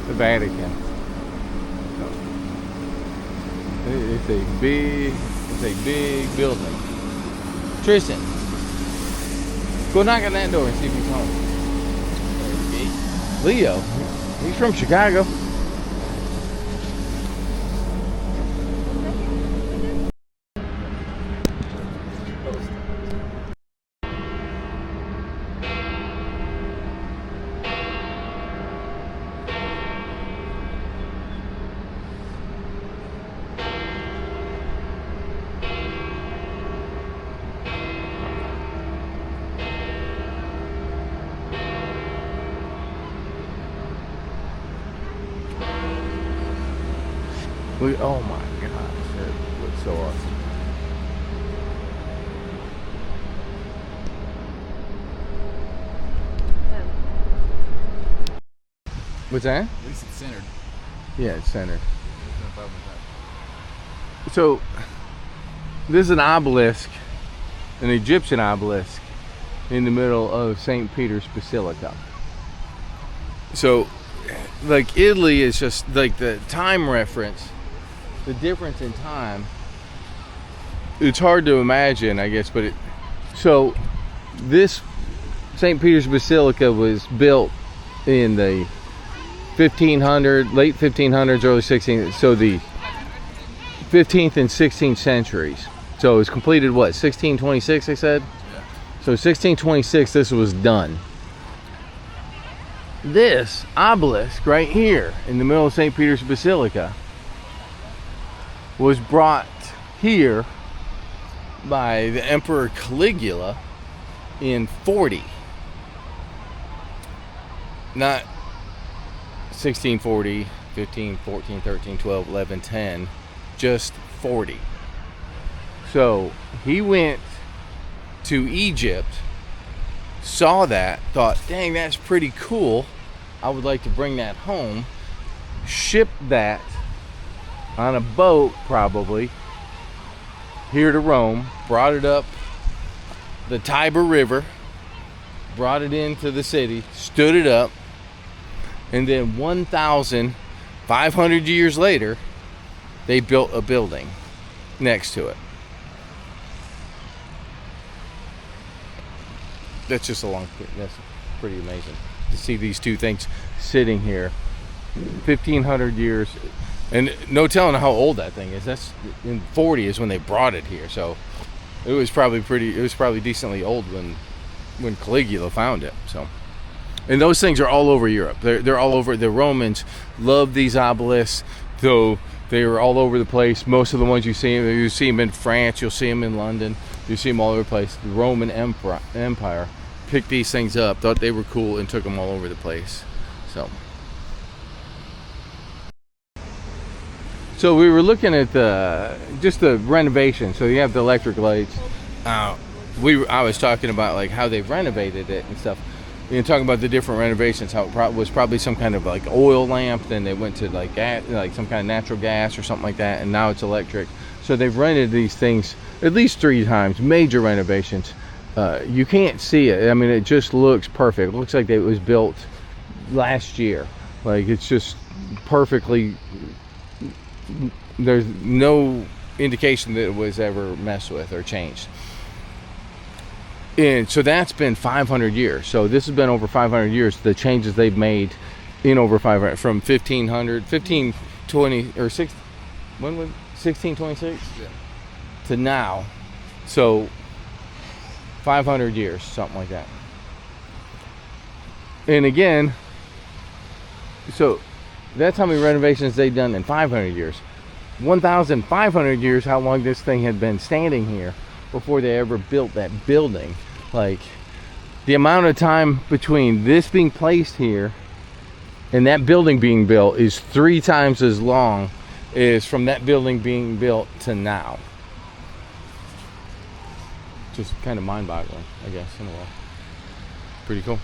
the Vatican. It's a big building. Tristan, go knock on that door and see if he's home. Leo, he's from Chicago. Look, oh my gosh, that looks so awesome. What's that? At least it's centered. Yeah, it's centered. So, this is an obelisk, an Egyptian obelisk, in the middle of St. Peter's Basilica. So, like, Italy is just, like, the time reference, the difference in time, it's hard to imagine, I guess, but so, this St. Peter's Basilica was built in the late 1500s, early 1600s, so the 15th and 16th centuries. So it was completed, what, 1626, I said? Yeah. So 1626, this was done. This obelisk right here in the middle of St. Peter's Basilica was brought here by the Emperor Caligula in 40. Not 1640, 15, 14, 13, 12, 11, 10, just 40. So he went to Egypt, saw that, thought, dang, that's pretty cool. I would like to bring that home. Shipped that on a boat, probably, here to Rome, brought it up the Tiber River, brought it into the city, stood it up, and then 1,500 years later, they built a building next to it. That's just that's pretty amazing to see these two things sitting here 1,500 years, and no telling how old that thing is. That's in 40 is when they brought it here, so it was probably decently old when Caligula found it. So, and those things are all over Europe. They're all over. The Romans loved these obelisks, though they were all over the place. Most of the ones you see them in France, you'll see them in London, you see them all over the place. The Roman Empire picked these things up, thought they were cool, and took them all over the place. So we were looking at just the renovation. So you have the electric lights. I was talking about like how they've renovated it and stuff. Talking about the different renovations, how it was probably some kind of like oil lamp, then they went to like some kind of natural gas or something like that, and now it's electric. So they've rented these things at least 3 times, major renovations. You can't see it. I mean, it just looks perfect. It looks like it was built last year. Like, it's just perfectly, there's no indication that it was ever messed with or changed. And so that's been 500 years. So this has been over 500 years, the changes they've made in over 500, from 1520 or 1626 to now. So 500 years, something like that. And again, so that's how many renovations they've done in 500 years. 1,500 years, how long this thing had been standing here before they ever built that building. Like, the amount of time between this being placed here and that building being built is 3 times as long as from that building being built to now. Just kind of mind-boggling, I guess, in a way. Pretty cool.